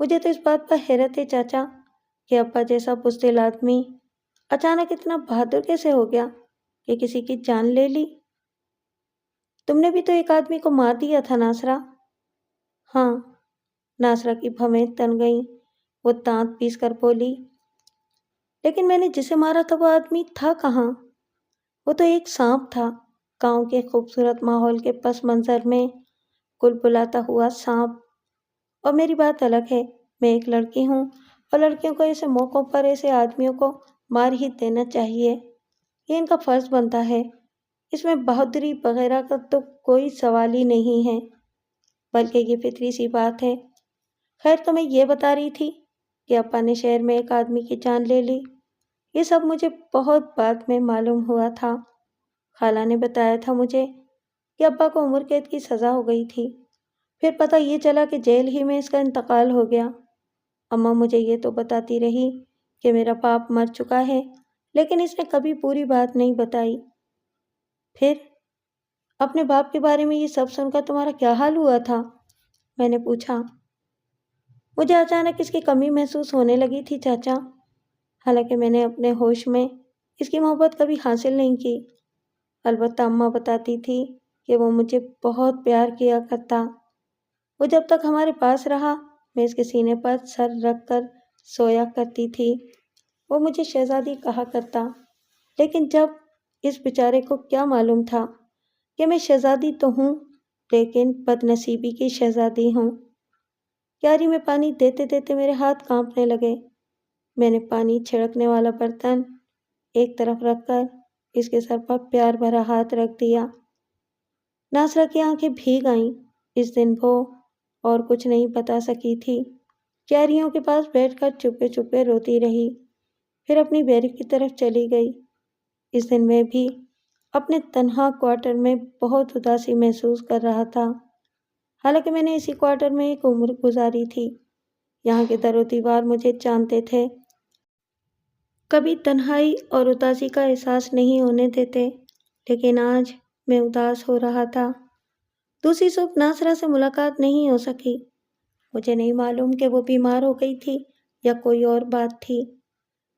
مجھے تو اس بات پر حیرت ہے چاچا کہ ابا جیسا بزدل آدمی اچانک اتنا بہادر کیسے ہو گیا کہ کسی کی جان لے لی۔ تم نے بھی تو ایک آدمی کو مار دیا تھا ناصرہ۔ ہاں، ناصرہ کی بھویں تن گئیں۔ وہ دانت پیس کر بولی، لیکن میں نے جسے مارا تھا وہ آدمی تھا کہاں؟ وہ تو ایک سانپ تھا، گاؤں کے خوبصورت ماحول کے پس منظر میں کل بلاتا ہوا سانپ۔ اور میری بات الگ ہے، میں ایک لڑکی ہوں اور لڑکیوں کو ایسے موقعوں پر ایسے آدمیوں کو مار ہی دینا چاہیے، یہ ان کا فرض بنتا ہے۔ اس میں بہادری وغیرہ کا تو کوئی سوال ہی نہیں ہے، بلکہ یہ فطری سی بات ہے۔ خیر، تو میں یہ بتا رہی تھی کہ ابا نے شہر میں ایک آدمی کی جان لے لی۔ یہ سب مجھے بہت بعد میں معلوم ہوا تھا۔ خالہ نے بتایا تھا مجھے کہ ابا کو عمر قید کی سزا ہو گئی تھی، پھر پتہ یہ چلا کہ جیل ہی میں اس کا انتقال ہو گیا۔ اماں مجھے یہ تو بتاتی رہی کہ میرا باپ مر چکا ہے، لیکن اس نے کبھی پوری بات نہیں بتائی۔ پھر اپنے باپ کے بارے میں یہ سب سن کر تمہارا کیا حال ہوا تھا؟ میں نے پوچھا۔ مجھے اچانک اس کی کمی محسوس ہونے لگی تھی چاچا، حالانکہ میں نے اپنے ہوش میں اس کی محبت کبھی حاصل نہیں کی۔ البتہ اماں بتاتی تھی کہ وہ مجھے بہت پیار کیا کرتا۔ وہ جب تک ہمارے پاس رہا میں اس کے سینے پر سر رکھ کر سویا کرتی تھی۔ وہ مجھے شہزادی کہا کرتا، لیکن جب اس بیچارے کو کیا معلوم تھا کہ میں شہزادی تو ہوں لیکن بد نصیبی کی شہزادی ہوں۔ کیاری میں پانی دیتے دیتے میرے ہاتھ کانپنے لگے۔ میں نے پانی چھڑکنے والا برتن ایک طرف رکھ کر اس کے سر پر پیار بھرا ہاتھ رکھ دیا۔ ناصرہ کی آنکھیں بھیگ آئیں۔ اس دن وہ اور کچھ نہیں بتا سکی تھی۔ کیاریوں کے پاس بیٹھ کر چپے چپے روتی رہی، پھر اپنی بیرک کی طرف چلی گئی۔ اس دن میں بھی اپنے تنہا کوارٹر میں بہت اداسی محسوس کر رہا تھا، حالانکہ میں نے اسی کوارٹر میں ایک عمر گزاری تھی۔ یہاں کے در و دیوار مجھے جانتے تھے، کبھی تنہائی اور اداسی کا احساس نہیں ہونے دیتے، لیکن آج میں اداس ہو رہا تھا۔ دوسری صبح ناصرہ سے ملاقات نہیں ہو سکی۔ مجھے نہیں معلوم کہ وہ بیمار ہو گئی تھی یا کوئی اور بات تھی۔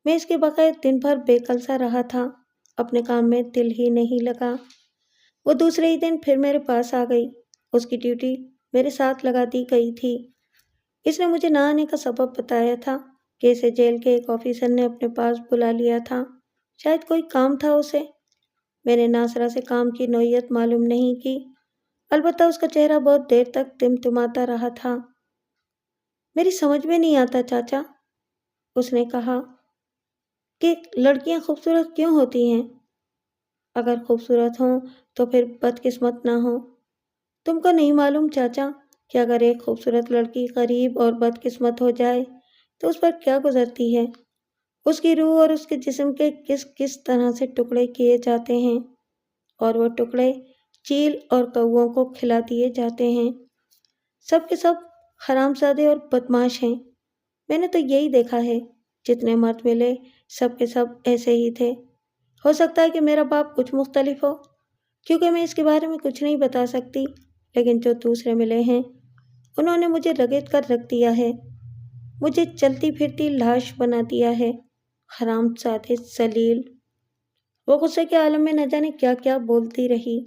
میں اس کے بغیر دن بھر بے کل سا رہا تھا، اپنے کام میں دل ہی نہیں لگا۔ وہ دوسرے ہی دن پھر میرے پاس آ گئی۔ اس کی ڈیوٹی میرے ساتھ لگا دی گئی تھی۔ اس نے مجھے نہ آنے کا سبب بتایا تھا کہ اسے جیل کے ایک آفیسر نے اپنے پاس بلا لیا تھا، شاید کوئی کام تھا اسے۔ میں نے ناصرہ سے کام کی نوعیت معلوم نہیں کی، البتہ اس کا چہرہ بہت دیر تک ٹمٹماتا رہا تھا۔ میری سمجھ میں نہیں آتا چاچا، اس نے کہا، کہ لڑکیاں خوبصورت کیوں ہوتی ہیں؟ اگر خوبصورت ہوں تو پھر بدقسمت نہ ہوں۔ تم کو نہیں معلوم چاچا کہ اگر ایک خوبصورت لڑکی غریب اور بدقسمت ہو جائے تو اس پر کیا گزرتی ہے؟ اس کی روح اور اس کے جسم کے کس کس طرح سے ٹکڑے کیے جاتے ہیں، اور وہ ٹکڑے چیل اور کوؤں کو کھلا دیے جاتے ہیں۔ سب کے سب حرامزادے اور بدماش ہیں۔ میں نے تو یہی دیکھا ہے، جتنے مرد ملے سب کے سب ایسے ہی تھے۔ ہو سکتا ہے کہ میرا باپ کچھ مختلف ہو، کیونکہ میں اس کے بارے میں کچھ نہیں بتا سکتی، لیکن جو دوسرے ملے ہیں انہوں نے مجھے رگڑ کر رکھ دیا ہے، مجھے چلتی پھرتی لاش بنا دیا ہے۔ حرامزادے ذلیل۔ وہ غصے کے عالم میں نہ جانے کیا کیا بولتی رہی،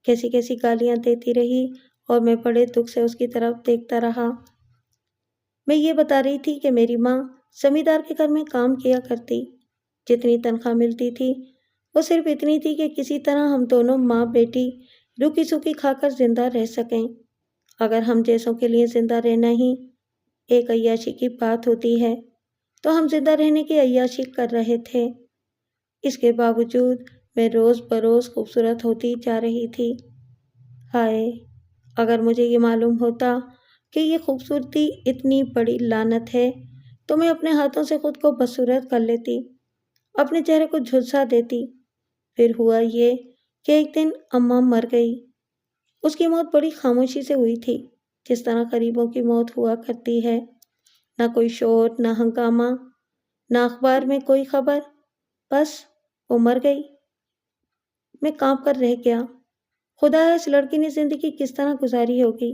کیسی کیسی گالیاں دیتی رہی، اور میں بڑے دکھ سے اس کی طرف دیکھتا رہا۔ میں یہ بتا رہی تھی کہ میری ماں زمیندار کے گھر میں کام کیا کرتی، جتنی تنخواہ ملتی تھی وہ صرف اتنی تھی کہ کسی طرح ہم دونوں ماں بیٹی روکی سوکی کھا کر زندہ رہ سکیں۔ اگر ہم جیسوں کے لیے زندہ رہنا ہی ایک عیاشی کی بات ہوتی ہے تو ہم زندہ رہنے کی عیاشی کر رہے تھے۔ اس کے باوجود میں روز بروز خوبصورت ہوتی جا رہی تھی۔ ہائے، اگر مجھے یہ معلوم ہوتا کہ یہ خوبصورتی اتنی بڑی لعنت ہے تو میں اپنے ہاتھوں سے خود کو بدصورت کر لیتی، اپنے چہرے کو جھلسا دیتی۔ پھر ہوا یہ کہ ایک دن اماں مر گئی۔ اس کی موت بڑی خاموشی سے ہوئی تھی، جس طرح غریبوں کی موت ہوا کرتی ہے، نہ کوئی شور، نہ ہنگامہ، نہ اخبار میں کوئی خبر، بس وہ مر گئی۔ میں کانپ کر رہ گیا۔ خدایا، اس لڑکی نے زندگی کس طرح گزاری ہوگی؟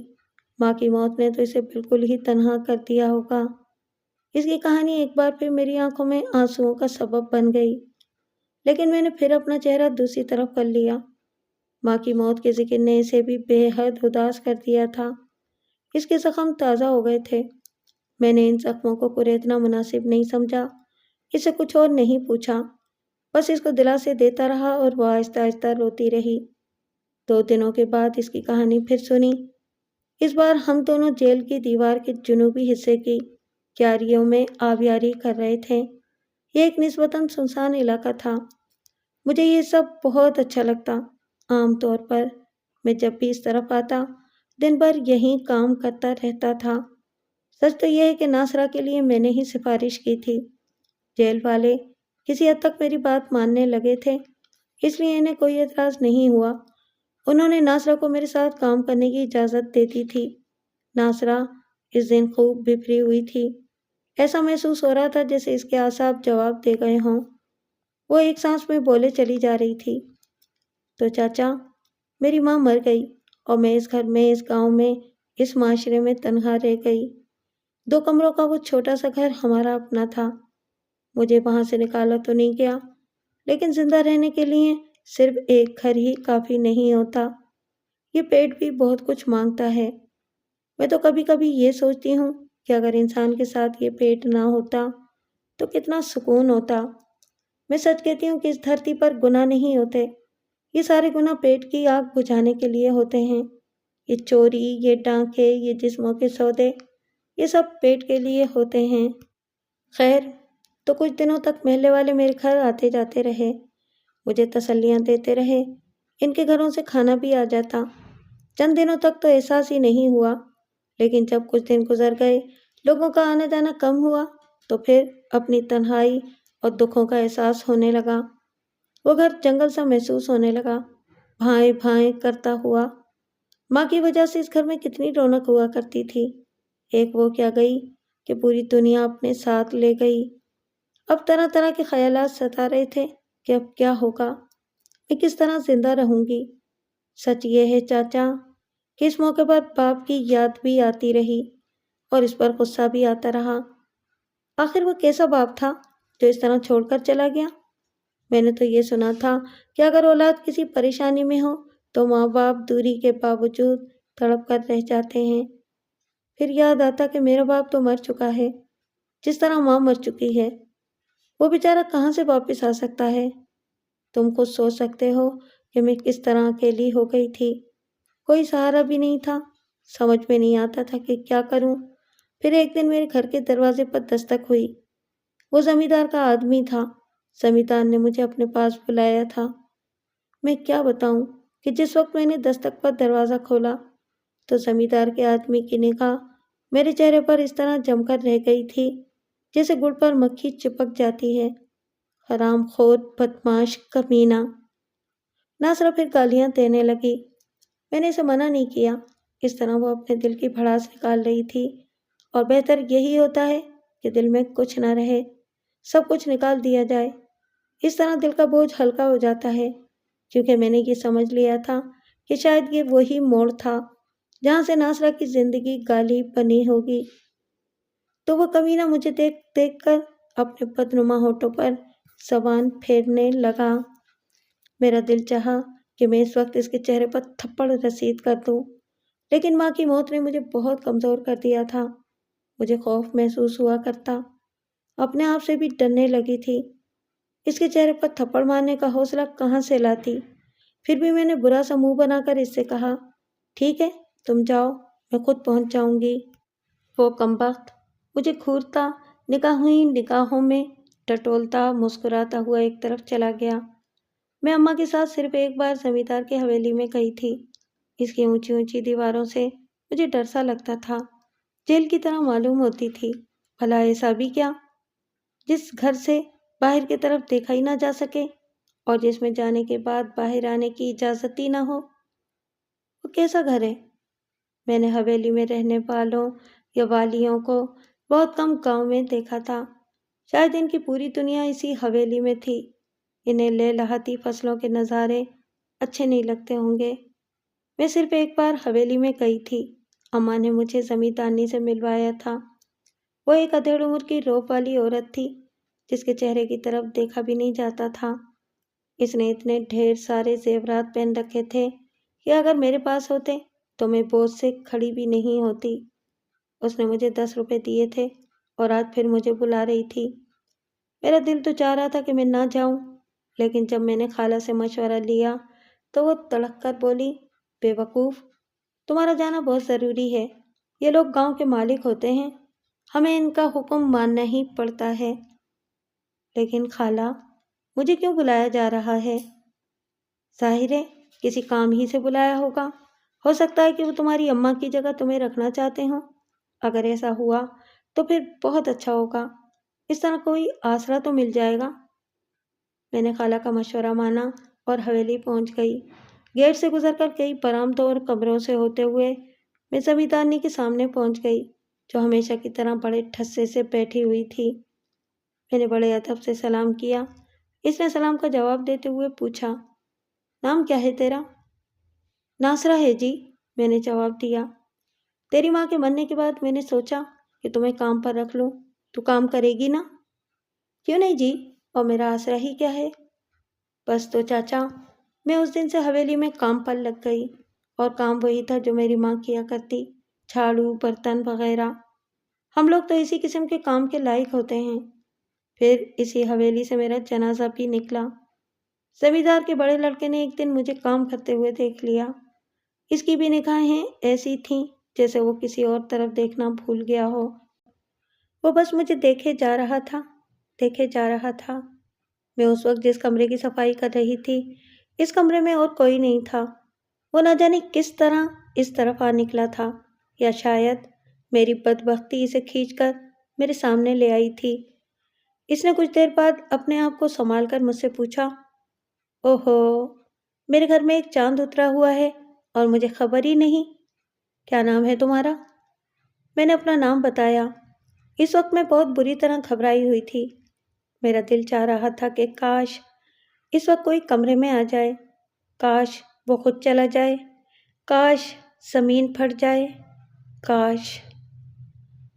ماں کی موت نے تو اسے بالکل ہی تنہا کر دیا ہوگا۔ اس کی کہانی ایک بار پھر میری آنکھوں میں آنسوؤں کا سبب بن گئی، لیکن میں نے پھر اپنا چہرہ دوسری طرف کر لیا۔ ماں کی موت کے ذکر نے اسے بھی بے حد اداس کر دیا تھا۔ اس کے زخم تازہ ہو گئے تھے۔ میں نے ان زخموں کو کریدنا مناسب نہیں سمجھا، اس سے کچھ اور نہیں پوچھا، بس اس کو دلاسے دیتا رہا اور وہ آہستہ آہستہ روتی رہی۔ 2 دنوں کے بعد اس کی کہانی پھر سنی۔ اس بار ہم دونوں جیل کی دیوار کے جنوبی حصے کی کیاریوں میں آبیاری کر رہے تھے۔ یہ ایک نسبتاً سنسان علاقہ تھا۔ مجھے یہ سب بہت اچھا لگتا۔ عام طور پر میں جب بھی اس طرف آتا دن بھر یہیں کام کرتا رہتا تھا۔ سچ تو یہ ہے کہ ناصرہ کے لیے میں نے ہی سفارش کی تھی۔ جیل والے کسی حد تک میری بات ماننے لگے تھے، اس لیے انہیں کوئی اعتراض نہیں ہوا۔ انہوں نے ناصرہ کو میرے ساتھ کام کرنے کی اجازت دے دی تھی۔ ناصرہ اس دن خوب بھری ہوئی تھی۔ ایسا محسوس ہو رہا تھا جیسے اس کے اعصاب جواب دے گئے ہوں۔ وہ ایک سانس میں بولے چلی جا رہی تھی۔ تو چاچا، میری ماں مر گئی اور میں اس گھر میں، اس گاؤں میں، اس معاشرے میں تنہا رہ گئی۔ 2 کمروں کا وہ چھوٹا سا گھر ہمارا اپنا تھا۔ مجھے وہاں سے نکالا تو نہیں گیا، لیکن زندہ رہنے کے لیے صرف ایک گھر ہی کافی نہیں ہوتا، یہ پیٹ بھی بہت کچھ مانگتا ہے۔ میں تو کبھی کبھی یہ سوچتی ہوں کہ اگر انسان کے ساتھ یہ پیٹ نہ ہوتا تو کتنا سکون ہوتا۔ میں سچ کہتی ہوں کہ اس دھرتی پر گناہ نہیں ہوتے، یہ سارے گناہ پیٹ کی آگ بجھانے کے لیے ہوتے ہیں۔ یہ چوری، یہ ڈاکے، یہ جسموں کے سودے، یہ سب پیٹ کے لیے ہوتے ہیں۔ خیر، تو کچھ دنوں تک محلے والے میرے گھر آتے جاتے رہے، مجھے تسلیاں دیتے رہے۔ ان کے گھروں سے کھانا بھی آ جاتا۔ چند دنوں تک تو احساس ہی نہیں ہوا، لیکن جب کچھ دن گزر گئے، لوگوں کا آنا جانا کم ہوا، تو پھر اپنی تنہائی اور دکھوں کا احساس ہونے لگا۔ وہ گھر جنگل سا محسوس ہونے لگا، بھائیں بھائیں کرتا ہوا۔ ماں کی وجہ سے اس گھر میں کتنی رونق ہوا کرتی تھی۔ ایک وہ کیا گئی کہ پوری دنیا اپنے ساتھ لے گئی۔ اب طرح طرح کے خیالات ستا رہے تھے کہ اب کیا ہوگا، میں کس طرح زندہ رہوں گی۔ سچ یہ ہے چاچا کہ اس موقع پر باپ کی یاد بھی آتی رہی اور اس پر غصہ بھی آتا رہا۔ آخر وہ کیسا باپ تھا جو اس طرح چھوڑ کر چلا گیا؟ میں نے تو یہ سنا تھا کہ اگر اولاد کسی پریشانی میں ہو تو ماں باپ دوری کے باوجود تڑپ کر رہ جاتے ہیں۔ پھر یاد آتا کہ میرا باپ تو مر چکا ہے، جس طرح ماں مر چکی ہے۔ وہ بیچارہ کہاں سے واپس آ سکتا ہے؟ تم خود سوچ سکتے ہو کہ میں کس طرح اکیلی ہو گئی تھی۔ کوئی سہارا بھی نہیں تھا، سمجھ میں نہیں آتا تھا کہ کیا کروں۔ پھر ایک دن میرے گھر کے دروازے پر دستک ہوئی۔ وہ زمیندار کا آدمی تھا۔ زمیندار نے مجھے اپنے پاس بلایا تھا۔ میں کیا بتاؤں کہ جس وقت میں نے دستک پر دروازہ کھولا تو زمیندار کے آدمی کی نگاہ میرے چہرے پر اس طرح جم کر رہ گئی تھی جیسے گڑ پر مکھی چپک جاتی ہے۔ حرام خور، بدماش، کمینہ۔ ناصرہ پھر گالیاں دینے لگی۔ میں نے اسے منع نہیں کیا، اس طرح وہ اپنے دل کی بھڑاس نکال رہی تھی، اور بہتر یہی ہوتا ہے کہ دل میں کچھ نہ رہے، سب کچھ نکال دیا جائے۔ اس طرح دل کا بوجھ ہلکا ہو جاتا ہے، کیونکہ میں نے یہ سمجھ لیا تھا کہ شاید یہ وہی موڑ تھا جہاں سے ناصرہ کی زندگی گالی بنی ہوگی۔ تو وہ کمینہ مجھے دیکھ دیکھ کر اپنے بدنما ہونٹوں پر زبان پھیرنے لگا۔ میرا دل چاہا کہ میں اس وقت اس کے چہرے پر تھپڑ رسید کر دوں، لیکن ماں کی موت نے مجھے بہت کمزور کر دیا تھا۔ مجھے خوف محسوس ہوا کرتا، اپنے آپ سے بھی ڈرنے لگی تھی۔ اس کے چہرے پر تھپڑ مارنے کا حوصلہ کہاں سے لاتی؟ پھر بھی میں نے برا سا منہ بنا کر اس سے کہا، ٹھیک ہے تم جاؤ، میں خود پہنچ جاؤں گی۔ وہ کمبخت مجھے گھورتا، نگاہوں میں ٹٹولتا، مسکراتا ہوا ایک طرف چلا گیا۔ میں اماں کے ساتھ صرف ایک بار زمیندار کی حویلی میں گئی تھی۔ اس کی اونچی اونچی دیواروں سے مجھے ڈر سا لگتا تھا، جیل کی طرح معلوم ہوتی تھی۔ بھلا ایسا بھی کیا جس گھر سے باہر کی طرف دیکھا ہی نہ جا سکے اور جس میں جانے کے بعد باہر آنے کی اجازت ہی نہ ہو؟ وہ کیسا گھر ہے؟ میں نے حویلی میں رہنے والوں یا والیوں کو بہت کم گاؤں میں دیکھا تھا، شاید ان کی پوری دنیا اسی حویلی میں تھی۔ انہیں لہلہاتی فصلوں کے نظارے اچھے نہیں لگتے ہوں گے۔ میں صرف ایک بار حویلی میں گئی تھی، اماں نے مجھے زمیندارنی سے ملوایا تھا۔ وہ ایک ادھیڑ عمر کی روب والی عورت تھی جس کے چہرے کی طرف دیکھا بھی نہیں جاتا تھا۔ اس نے اتنے ڈھیر سارے زیورات پہن رکھے تھے کہ اگر میرے پاس ہوتے تو میں بوجھ سے کھڑی بھی نہیں ہوتی۔ اس نے مجھے 10 روپے دیے تھے اور آج پھر مجھے بلا رہی تھی۔ میرا دل تو چاہ رہا تھا کہ میں نہ جاؤں، لیکن جب میں نے خالہ سے مشورہ لیا تو وہ تڑک کر بولی، بے وقوف، تمہارا جانا بہت ضروری ہے۔ یہ لوگ گاؤں کے مالک ہوتے ہیں، ہمیں ان کا حکم ماننا ہی پڑتا ہے۔ لیکن خالہ، مجھے کیوں بلایا جا رہا ہے؟ ظاہر ہے کسی کام ہی سے بلایا ہوگا۔ ہو سکتا ہے کہ وہ تمہاری اماں کی جگہ تمہیں رکھنا چاہتے ہوں۔ اگر ایسا ہوا تو پھر بہت اچھا ہوگا، اس طرح کوئی آسرا تو مل جائے گا۔ میں نے خالہ کا مشورہ مانا اور حویلی پہنچ گئی۔ گیٹ سے گزر کر کئی برآمدوں اور کمروں سے ہوتے ہوئے میں زمیندارنی کے سامنے پہنچ گئی، جو ہمیشہ کی طرح بڑے ٹھسے سے بیٹھی ہوئی تھی۔ میں نے بڑے ادب سے سلام کیا۔ اس نے سلام کا جواب دیتے ہوئے پوچھا، نام کیا ہے تیرا؟ ناصرہ ہے جی، میں نے جواب دیا۔ تیری ماں کے مرنے کے بعد میں نے سوچا کہ تمہیں کام پر رکھ لوں، تو کام کرے گی نا؟ کیوں نہیں جی، اور میرا آسرا ہی کیا ہے؟ بس تو چاچا، میں اس دن سے حویلی میں کام پر لگ گئی، اور کام وہی تھا جو میری ماں کیا کرتی، جھاڑو، برتن وغیرہ۔ ہم لوگ تو اسی قسم کے کام کے لائق ہوتے ہیں۔ پھر اسی حویلی سے میرا جنازہ بھی نکلا۔ زمیندار کے بڑے لڑکے نے ایک دن مجھے کام کرتے ہوئے دیکھ لیا۔ اس کی بھی نگاہیں ایسی تھیں جیسے وہ کسی اور طرف دیکھنا بھول گیا ہو۔ وہ بس مجھے دیکھے جا رہا تھا، دیکھے جا رہا تھا۔ میں اس وقت جس کمرے کی صفائی کر رہی تھی، اس کمرے میں اور کوئی نہیں تھا۔ وہ نہ جانے کس طرح اس طرف آ نکلا تھا، یا شاید میری بدبختی اسے کھینچ کر میرے سامنے لے آئی تھی۔ اس نے کچھ دیر بعد اپنے آپ کو سنبھال کر مجھ سے پوچھا، اوہو، میرے گھر میں ایک چاند اترا ہوا ہے اور مجھے خبر ہی نہیں۔ کیا نام ہے تمہارا؟ میں نے اپنا نام بتایا۔ اس وقت میں بہت بری طرح گھبرائی ہوئی تھی۔ میرا دل چاہ رہا تھا کہ کاش اس وقت کوئی کمرے میں آ جائے، کاش وہ خود چلا جائے، کاش زمین پھٹ جائے، کاش۔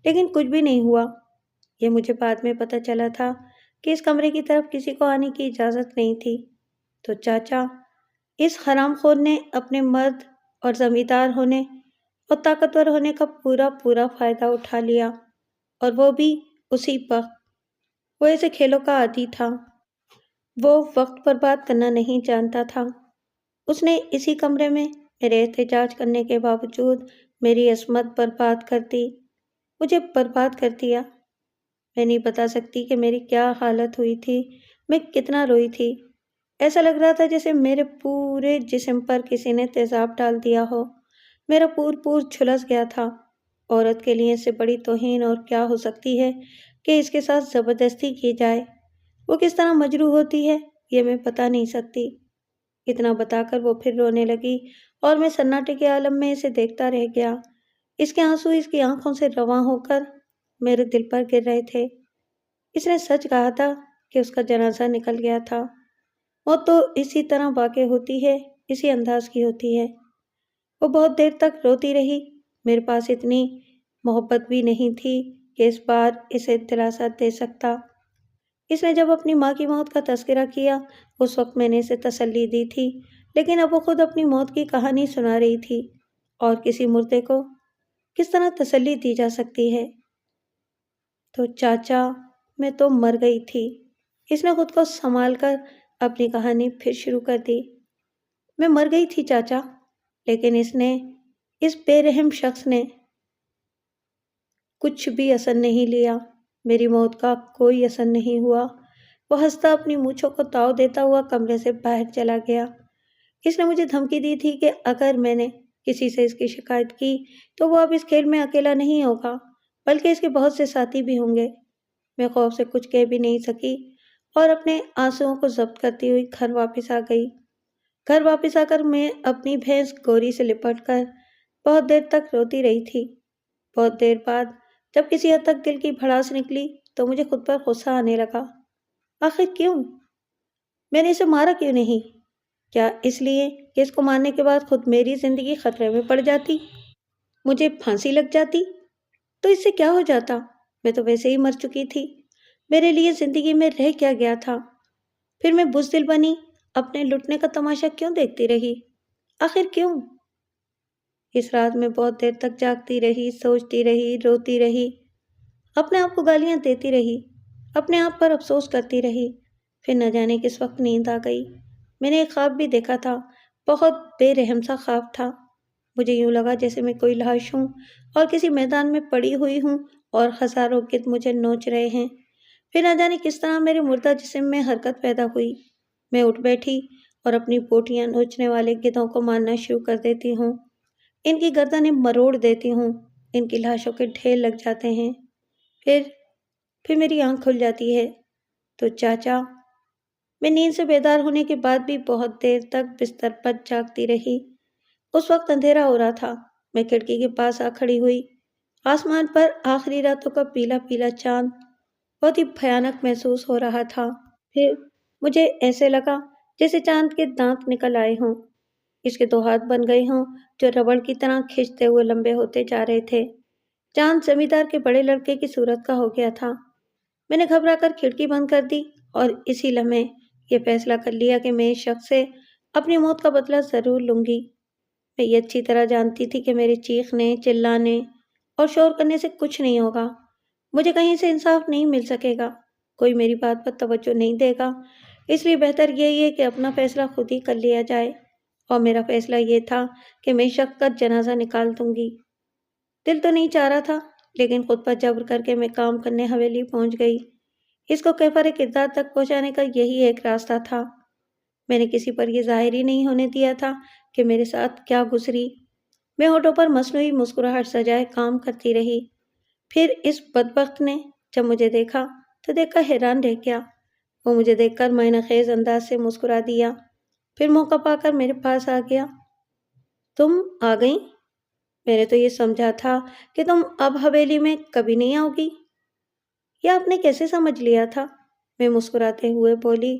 لیکن کچھ بھی نہیں ہوا۔ یہ مجھے بعد میں پتہ چلا تھا کہ اس کمرے کی طرف کسی کو آنے کی اجازت نہیں تھی۔ تو چاچا، اس حرام خور نے اپنے مرد اور زمیندار ہونے اور طاقتور ہونے کا پورا فائدہ اٹھا لیا، اور وہ بھی اسی وقت۔ وہ ایسے کھیلوں کا عادی تھا۔ وہ وقت برباد کرنا نہیں جانتا تھا۔ اس نے اسی کمرے میں میرے احتجاج کرنے کے باوجود میری عصمت برباد کر دی، مجھے برباد کر دیا۔ میں نہیں بتا سکتی کہ میری کیا حالت ہوئی تھی، میں کتنا روئی تھی۔ ایسا لگ رہا تھا جیسے میرے پورے جسم پر کسی نے تیزاب ڈال دیا ہو۔ میرا پور جھلس گیا تھا۔ عورت کے لیے اس سے بڑی توہین اور کیا ہو سکتی ہے کہ اس کے ساتھ زبردستی کی جائے۔ وہ کس طرح مجروح ہوتی ہے یہ میں بتا نہیں سکتی۔ اتنا بتا کر وہ پھر رونے لگی اور میں سناٹے کے عالم میں اسے دیکھتا رہ گیا۔ اس کے آنسو اس کی آنکھوں سے رواں ہو کر میرے دل پر گر رہے تھے۔ اس نے سچ کہا تھا کہ اس کا جنازہ نکل گیا تھا۔ موت تو اسی طرح واقع ہوتی ہے، اسی انداز کی ہوتی ہے۔ وہ بہت دیر تک روتی رہی۔ میرے پاس اتنی محبت بھی نہیں تھی کہ اس بار اسے دلاسا دے سکتا۔ اس نے جب اپنی ماں کی موت کا تذکرہ کیا، اس وقت میں نے اسے تسلی دی تھی، لیکن اب وہ خود اپنی موت کی کہانی سنا رہی تھی، اور کسی مردے کو کس طرح تسلی دی جا سکتی ہے؟ تو چاچا، میں تو مر گئی تھی۔ اس نے خود کو سنبھال کر اپنی کہانی پھر شروع کر دی۔ میں مر گئی تھی چاچا، لیکن اس بے رحم شخص نے کچھ بھی اثر نہیں لیا۔ میری موت کا کوئی اثر نہیں ہوا۔ وہ ہنستا اپنی مونچھوں کو تاؤ دیتا ہوا کمرے سے باہر چلا گیا۔ اس نے مجھے دھمکی دی تھی کہ اگر میں نے کسی سے اس کی شکایت کی تو وہ اب اس کھیل میں اکیلا نہیں ہوگا، بلکہ اس کے بہت سے ساتھی بھی ہوں گے۔ میں خوف سے کچھ کہہ بھی نہیں سکی اور اپنے آنسوؤں کو ضبط کرتی ہوئی گھر واپس آ گئی۔ گھر واپس آ کر میں اپنی بھینس گوری سے لپٹ کر بہت دیر تک روتی رہی تھی۔ بہت دیر بعد جب کسی حد تک دل کی بھڑاس نکلی تو مجھے خود پر غصہ آنے لگا۔ آخر کیوں؟ میں نے اسے مارا کیوں نہیں؟ کیا اس لیے کہ اس کو مارنے کے بعد خود میری زندگی خطرے میں پڑ جاتی؟ مجھے پھانسی لگ جاتی تو اس سے کیا ہو جاتا؟ میں تو ویسے ہی مر چکی تھی، میرے لیے زندگی میں رہ کیا گیا تھا؟ پھر میں بزدل بنی، اپنے لٹنے کا تماشا کیوں دیکھتی رہی؟ آخر کیوں؟ اس رات میں بہت دیر تک جاگتی رہی، سوچتی رہی، روتی رہی، اپنے آپ کو گالیاں دیتی رہی، اپنے آپ پر افسوس کرتی رہی۔ پھر نہ جانے کس وقت نیند آ گئی۔ میں نے ایک خواب بھی دیکھا تھا، بہت بے رحم سا خواب تھا۔ مجھے یوں لگا جیسے میں کوئی لاش ہوں اور کسی میدان میں پڑی ہوئی ہوں اور ہزاروں گدھ مجھے نوچ رہے ہیں۔ پھر نہ جانے کس طرح میرے مردہ جسم میں حرکت پیدا ہوئی۔ میں اٹھ بیٹھی اور اپنی بوٹیاں نوچنے والے گدھوں کو مارنا شروع کر دیتی ہوں۔ ان کی گردنیں مروڑ دیتی ہوں، ان کی لاشوں کے ڈھیر لگ جاتے ہیں۔ پھر میری آنکھ کھل جاتی ہے تو چاچا۔ میں نیند سے بیدار ہونے کے بعد بھی بہت دیر تک بستر پر جاگتی رہی۔ اس وقت اندھیرا ہو رہا تھا۔ میں کھڑکی کے پاس آ کھڑی ہوئی۔ آسمان پر آخری راتوں کا پیلا پیلا چاند بہت ہی بھیانک محسوس ہو رہا تھا۔ پھر مجھے ایسے لگا جیسے چاند کے دانت نکل آئے ہوں، اس کے 2 ہاتھ بن گئے ہوں جو ربڑ کی طرح کھنچتے ہوئے لمبے ہوتے جا رہے تھے۔ چاند زمیندار کے بڑے لڑکے کی صورت کا ہو گیا تھا۔ میں نے گھبرا کر کھڑکی بند کر دی اور اسی لمحے یہ فیصلہ کر لیا کہ میں اس شخص سے اپنی موت کا بدلہ ضرور لوں گی۔ میں یہ اچھی طرح جانتی تھی کہ میرے چیخنے، چلانے اور شور کرنے سے کچھ نہیں ہوگا۔ مجھے کہیں سے انصاف نہیں مل سکے گا، کوئی میری بات پر توجہ نہیں دے گا۔ اس لیے بہتر یہی ہے کہ اپنا فیصلہ خود ہی کر لیا جائے، اور میرا فیصلہ یہ تھا کہ میں شخص کا جنازہ نکال دوں گی۔ دل تو نہیں چاہ رہا تھا، لیکن خود پر جبر کر کے میں کام کرنے حویلی پہنچ گئی۔ اس کو کیفر کردار تک پہنچانے کا یہی ایک راستہ تھا۔ میں نے کسی پر یہ ظاہر ہی نہیں ہونے دیا تھا کہ میرے ساتھ کیا گزری۔ میں ہونٹوں پر مصنوعی مسکراہٹ سجائے کام کرتی رہی۔ پھر اس بدبخت نے جب مجھے دیکھا تو دیکھ کر حیران رہ گیا۔ وہ مجھے دیکھ کر معنی خیز انداز سے مسکرا دیا، پھر موقع پا کر میرے پاس آ گیا۔ تم آ گئیں؟ میں نے تو یہ سمجھا تھا کہ تم اب حویلی میں کبھی نہیں آؤ گی۔ یہ آپ نے کیسے سمجھ لیا تھا؟ میں مسکراتے ہوئے بولی،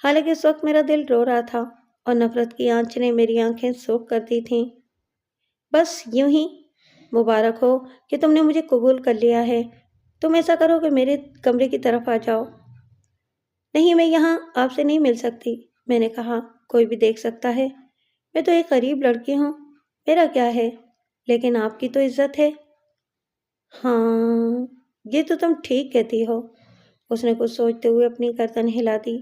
حالانکہ اس وقت میرا دل رو رہا تھا اور نفرت کی آنچ نے میری آنکھیں سرخ کر دی تھیں۔ بس یوں ہی۔ مبارک ہو کہ تم نے مجھے قبول کر لیا ہے۔ تم ایسا کرو کہ میرے کمرے کی طرف آ جاؤ۔ نہیں، میں یہاں آپ سے نہیں مل سکتی، میں نے کہا۔ کوئی بھی دیکھ سکتا ہے، میں تو ایک غریب لڑکی ہوں، میرا کیا ہے، لیکن آپ کی تو عزت ہے۔ ہاں، یہ تو تم ٹھیک کہتی ہو۔ اس نے کچھ سوچتے ہوئے اپنی گردن ہلا دی۔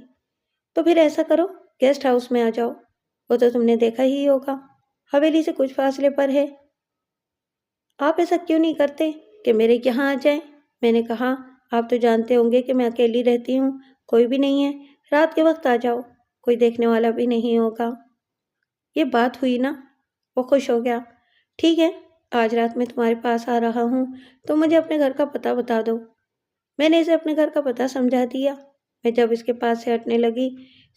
تو پھر ایسا کرو، گیسٹ ہاؤس میں آ جاؤ، وہ تو تم نے دیکھا ہی ہوگا، حویلی سے کچھ فاصلے پر ہے۔ آپ ایسا کیوں نہیں کرتے کہ میرے یہاں آ جائیں؟ میں نے کہا، آپ تو جانتے ہوں گے کہ میں اکیلی رہتی ہوں، کوئی بھی نہیں ہے، رات کے وقت آ جاؤ، کوئی دیکھنے والا بھی نہیں ہوگا۔ یہ بات ہوئی نا؟ وہ خوش ہو گیا۔ ٹھیک ہے، آج رات میں تمہارے پاس آ رہا ہوں، تو مجھے اپنے گھر کا پتہ بتا دو۔ میں نے اسے اپنے گھر کا پتہ سمجھا دیا۔ میں جب اس کے پاس سے ہٹنے لگی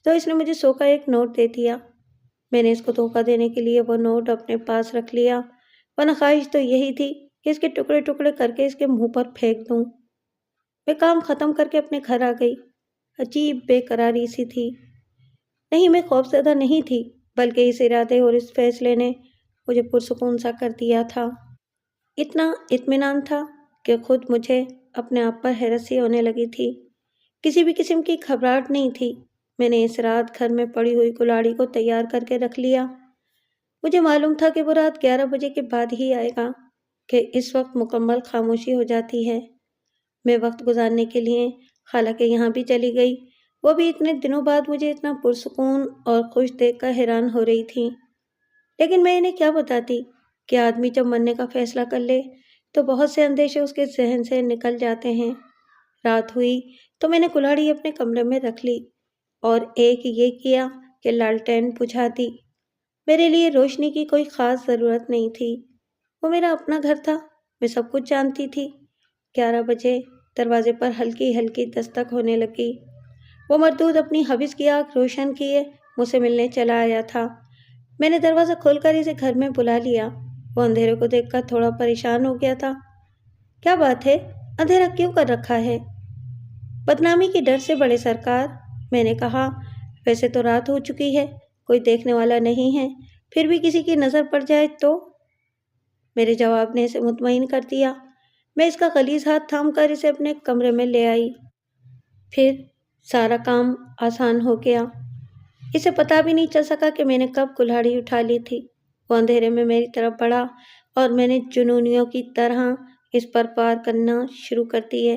تو اس نے مجھے 100 کا ایک نوٹ دے دیا۔ میں نے اس کو دھوکہ دینے کے لیے وہ نوٹ اپنے پاس رکھ لیا، ورنہ خواہش تو یہی تھی کہ اس کے ٹکڑے ٹکڑے کر کے اس کے منہ پر پھینک دوں۔ میں کام ختم کر کے اپنے گھر آ گئی۔ عجیب بے قراری سی تھی۔ نہیں، میں خوفزدہ نہیں تھی، بلکہ اس ارادے اور اس فیصلے نے مجھے پرسکون سا کر دیا تھا۔ اتنا اطمینان تھا کہ خود مجھے اپنے آپ پر حیرت سی ہونے لگی تھی۔ کسی بھی قسم کی گھبراہٹ نہیں تھی۔ میں نے اس رات گھر میں پڑی ہوئی کلاڑی کو تیار کر کے رکھ لیا۔ مجھے معلوم تھا کہ وہ رات 11 بجے کے بعد ہی آئے گا، کہ اس وقت مکمل خاموشی ہو جاتی ہے۔ میں وقت گزارنے کے لیے خالہ کے یہاں بھی چلی گئی۔ وہ بھی اتنے دنوں بعد مجھے اتنا پرسکون اور خوش دیکھ کر حیران ہو رہی تھی۔ لیکن میں انہیں کیا بتاتی کہ آدمی جب مرنے کا فیصلہ کر لے تو بہت سے اندیشے اس کے ذہن سے نکل جاتے ہیں۔ رات ہوئی تو میں نے کلاڑی اپنے کمرے میں رکھ لی اور ایک یہ کیا کہ لالٹین بجھا دی۔ میرے لیے روشنی کی کوئی خاص ضرورت نہیں تھی، وہ میرا اپنا گھر تھا، میں سب کچھ جانتی تھی۔ 11 بجے دروازے پر ہلکی ہلکی دستک ہونے لگی۔ وہ مردود اپنی حوث کی آنکھ روشن کیے مجھ سے ملنے چلا آیا تھا۔ میں نے دروازہ کھول کر اسے گھر میں بلا لیا۔ وہ اندھیرے کو دیکھ کر تھوڑا پریشان ہو گیا تھا۔ کیا بات ہے، اندھیرا کیوں کر رکھا ہے؟ بدنامی کی ڈر سے بڑے سرکار، میں نے کہا۔ ویسے تو رات ہو چکی ہے، کوئی دیکھنے والا نہیں ہے، پھر بھی کسی کی نظر پڑ جائے تو؟ میرے جواب نے اسے مطمئن کر دیا۔ میں اس کا غلیظ ہاتھ تھام کر اسے اپنے کمرے میں لے آئی۔ پھر سارا کام آسان ہو گیا۔ اسے پتہ بھی نہیں چل سکا کہ میں نے کب کلہاڑی اٹھا لی تھی۔ وہ اندھیرے میں میری طرف بڑھا اور میں نے جنونیوں کی طرح اس پر پار کرنا شروع کر دیے۔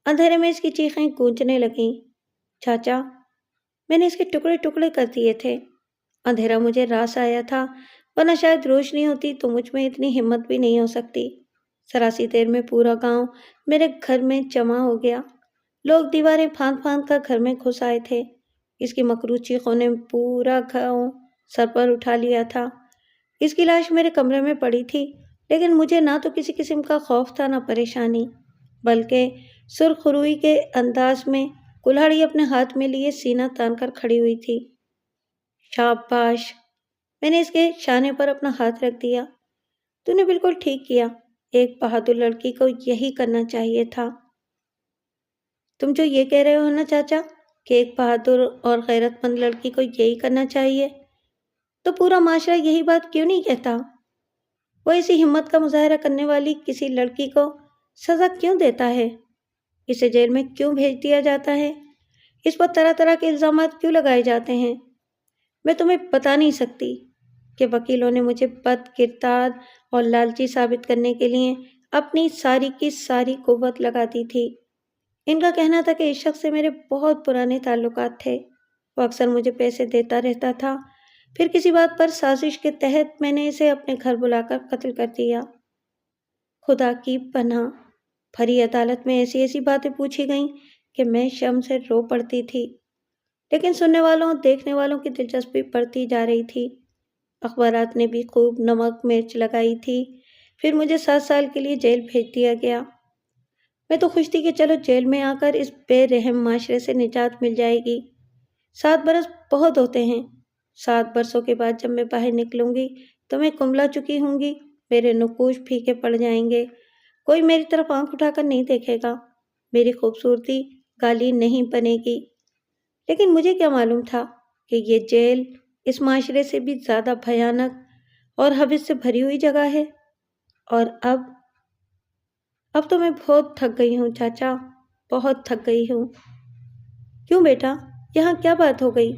اندھیرے میں اس کی چیخیں گونجنے لگیں، چاچا، میں نے اس کے ٹکڑے ٹکڑے کر دیے تھے۔ اندھیرا مجھے راس آیا تھا، ورنہ شاید روشنی ہوتی تو مجھ میں اتنی ہمت بھی نہیں ہو سکتی۔ ذرا دیر میں پورا گاؤں میرے گھر میں جمع ہو گیا۔ لوگ دیواریں پھاند پھاند کر گھر میں گھس آئے تھے۔ اس کی مکروہ چیخوں نے پورا گاؤں سر پر اٹھا لیا تھا۔ اس کی لاش میرے کمرے میں پڑی تھی، لیکن مجھے نہ تو کسی قسم کا خوف تھا نہ پریشانی، بلکہ سرخ روئی کے انداز میں کلہاڑی اپنے ہاتھ میں لیے سینہ تان کر کھڑی ہوئی تھی۔ شاباش! میں نے اس کے شانے پر اپنا ہاتھ رکھ دیا۔ تو نے بالکل ٹھیک کیا، ایک بہادر لڑکی کو یہی کرنا چاہیے تھا۔ تم جو یہ کہہ رہے ہو نا چاچا کہ ایک بہادر اور غیرت مند لڑکی کو یہی کرنا چاہیے، تو پورا معاشرہ یہی بات کیوں نہیں کہتا؟ وہ ایسی ہمت کا مظاہرہ کرنے والی کسی لڑکی کو سزا کیوں دیتا ہے؟ اسے جیل میں کیوں بھیج دیا جاتا ہے؟ اس پر طرح طرح کے الزامات کیوں لگائے جاتے ہیں؟ میں تمہیں بتا نہیں سکتی کہ وکیلوں نے مجھے بد کردار اور لالچی ثابت کرنے کے لیے اپنی ساری کی ساری قوت لگا دی تھی۔ ان کا کہنا تھا کہ اس شخص سے میرے بہت پرانے تعلقات تھے۔ وہ اکثر مجھے پیسے دیتا رہتا تھا۔ پھر کسی بات پر سازش کے تحت میں نے اسے اپنے گھر بلا کر قتل کر دیا۔ خدا کی پناہ، بھری عدالت میں ایسی ایسی باتیں پوچھی گئیں کہ میں شرم سے رو پڑتی تھی، لیکن سننے والوں اور دیکھنے والوں کی دلچسپی بڑھتی جا رہی تھی۔ اخبارات نے بھی خوب نمک مرچ لگائی تھی۔ پھر مجھے 7 سال کے لیے جیل بھیج دیا گیا۔ میں تو خوش تھی کہ چلو جیل میں آ کر اس بے رحم معاشرے سے نجات مل جائے گی۔ 7 برس بہت ہوتے ہیں۔ 7 برسوں کے بعد جب میں باہر نکلوں گی تو میں کملا چکی ہوں گی، میرے نقوش پھیکے پڑ جائیں گے، کوئی میری طرف آنکھ اٹھا کر نہیں دیکھے گا، میری خوبصورتی گالی نہیں بنے گی۔ لیکن مجھے کیا معلوم تھا کہ یہ جیل اس معاشرے سے بھی زیادہ بھیانک اور حبس سے بھری ہوئی جگہ ہے۔ اور اب تو میں بہت تھک گئی ہوں چاچا، بہت تھک گئی ہوں۔ کیوں بیٹا، یہاں کیا بات ہو گئی؟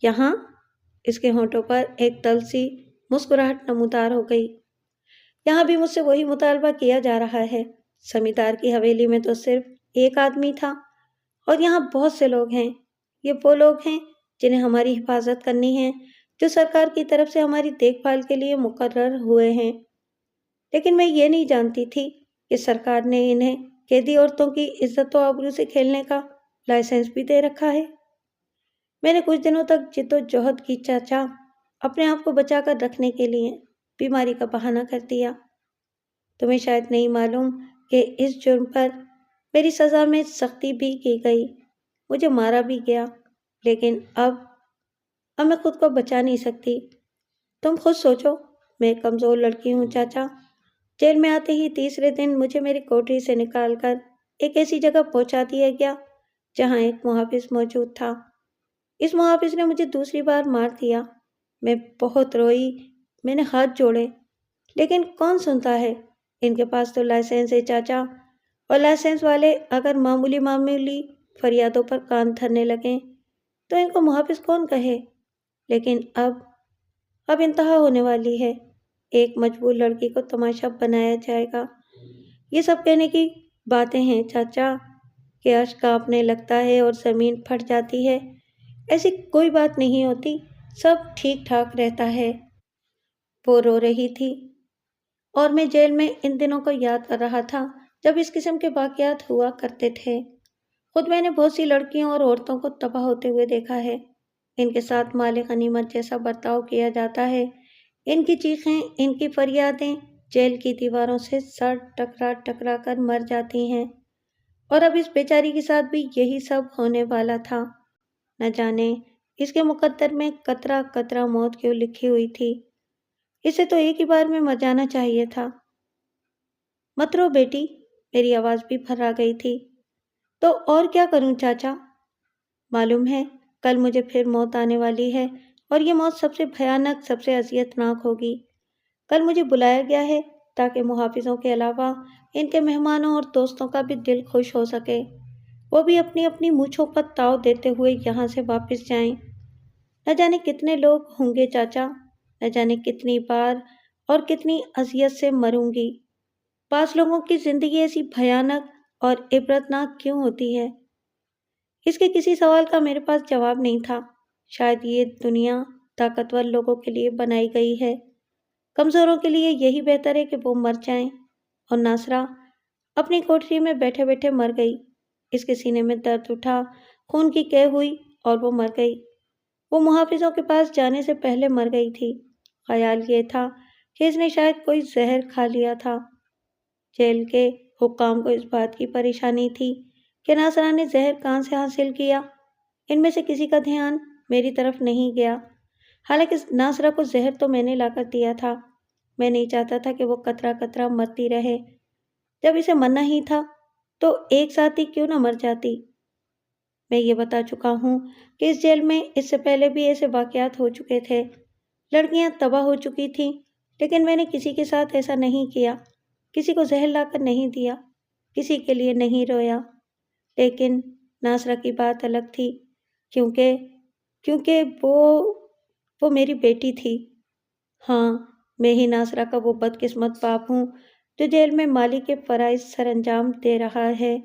یہاں؟ اس کے ہونٹوں پر ایک تلخ سی مسکراہٹ نمودار ہو گئی۔ یہاں بھی مجھ سے وہی مطالبہ کیا جا رہا ہے۔ زمیندار کی حویلی میں تو صرف ایک آدمی تھا، اور یہاں بہت سے لوگ ہیں۔ یہ وہ لوگ ہیں جنہیں ہماری حفاظت کرنی ہے، جو سرکار کی طرف سے ہماری دیکھ بھال کے لیے مقرر ہوئے ہیں۔ لیکن میں یہ نہیں جانتی تھی کہ سرکار نے انہیں قیدی عورتوں کی عزت و آبرو سے کھیلنے کا لائسنس بھی دے رکھا ہے۔ میں نے کچھ دنوں تک جد و جہد کی چاچا، اپنے آپ کو بچا کر رکھنے کے لیے بیماری کا بہانہ کر دیا۔ تمہیں شاید نہیں معلوم کہ اس جرم پر میری سزا میں سختی بھی کی گئی، مجھے مارا بھی گیا، لیکن اب میں خود کو بچا نہیں سکتی۔ تم خود سوچو، میں ایک کمزور لڑکی ہوں چاچا۔ جیل میں آتے ہی تیسرے دن مجھے میری کوٹری سے نکال کر ایک ایسی جگہ پہنچا دیا گیا جہاں ایک محافظ موجود تھا۔ اس محافظ نے مجھے دوسری بار مار دیا۔ میں بہت روئی، میں نے ہاتھ جوڑے، لیکن کون سنتا ہے؟ ان کے پاس تو لائسنس ہے چاچا، اور لائسنس والے اگر معمولی فریادوں پر کان دھرنے لگیں تو ان کو محافظ کون کہے؟ لیکن اب انتہا ہونے والی ہے۔ ایک مجبور لڑکی کو تماشا بنایا جائے گا۔ یہ سب کہنے کی باتیں ہیں چاچا کہ عرش کانپنے لگتا ہے اور زمین پھٹ جاتی ہے۔ ایسی کوئی بات نہیں ہوتی، سب ٹھیک ٹھاک رہتا ہے۔ وہ رو رہی تھی، اور میں جیل میں ان دنوں کو یاد کر رہا تھا جب اس قسم کے واقعات ہوا کرتے تھے۔ خود میں نے بہت سی لڑکیوں اور عورتوں کو تباہ ہوتے ہوئے دیکھا ہے۔ ان کے ساتھ مال غنیمت جیسا برتاؤ کیا جاتا ہے۔ ان کی چیخیں، ان کی فریادیں جیل کی دیواروں سے سر ٹکرا ٹکرا کر مر جاتی ہیں، اور اب اس بیچاری کے ساتھ بھی یہی سب ہونے والا تھا۔ نہ جانے اس کے مقدر میں قطرہ قطرہ موت کیوں لکھی ہوئی تھی۔ اسے تو ایک ہی بار میں مر جانا چاہیے تھا۔ مت رو بیٹی، میری آواز بھی پھرا گئی تھی۔ تو اور کیا کروں چاچا؟ معلوم ہے کل مجھے پھر موت آنے والی ہے، اور یہ موت سب سے بھیانک، سب سے اذیت ناک ہوگی۔ کل مجھے بلایا گیا ہے تاکہ محافظوں کے علاوہ ان کے مہمانوں اور دوستوں کا بھی دل خوش ہو سکے، وہ بھی اپنی اپنی مونچھوں پر تاؤ دیتے ہوئے یہاں سے واپس جائیں۔ نہ جانے کتنے لوگ ہوں گے چاچا، نہ جانے کتنی بار اور کتنی اذیت سے مروں گی۔ بعض لوگوں کی زندگی ایسی بھیانک اور عبرتناک کیوں ہوتی ہے؟ اس کے کسی سوال کا میرے پاس جواب نہیں تھا۔ شاید یہ دنیا طاقتور لوگوں کے لیے بنائی گئی ہے، کمزوروں کے لیے یہی بہتر ہے کہ وہ مر جائیں۔ اور ناصرہ اپنی کوٹری میں بیٹھے بیٹھے مر گئی۔ اس کے سینے میں درد اٹھا، خون کی کہہ ہوئی اور وہ مر گئی۔ وہ محافظوں کے پاس جانے سے پہلے مر گئی تھی۔ خیال یہ تھا کہ اس نے شاید کوئی زہر کھا لیا تھا۔ جیل کے حکام کو اس بات کی پریشانی تھی کہ ناصرہ نے زہر کہاں سے حاصل کیا۔ ان میں سے کسی کا دھیان میری طرف نہیں گیا، حالانکہ ناصرہ کو زہر تو میں نے لا کر دیا تھا۔ میں نہیں چاہتا تھا کہ وہ قطرہ قطرہ مرتی رہے۔ جب اسے مرنا ہی تھا تو ایک ساتھ ہی کیوں نہ مر جاتی۔ میں یہ بتا چکا ہوں کہ اس جیل میں اس سے پہلے بھی ایسے واقعات ہو چکے تھے، لڑکیاں تباہ ہو چکی تھیں، لیکن میں نے کسی کے ساتھ ایسا نہیں کیا، کسی کو زہر لا کر نہیں دیا، کسی کے لیے نہیں رویا۔ لیکن ناصرہ کی بات الگ تھی، کیونکہ وہ میری بیٹی تھی۔ ہاں، میں ہی ناصرہ کا وہ بدقسمت باپ ہوں جو جیل میں مالی کے فرائض سر انجام دے رہا ہے۔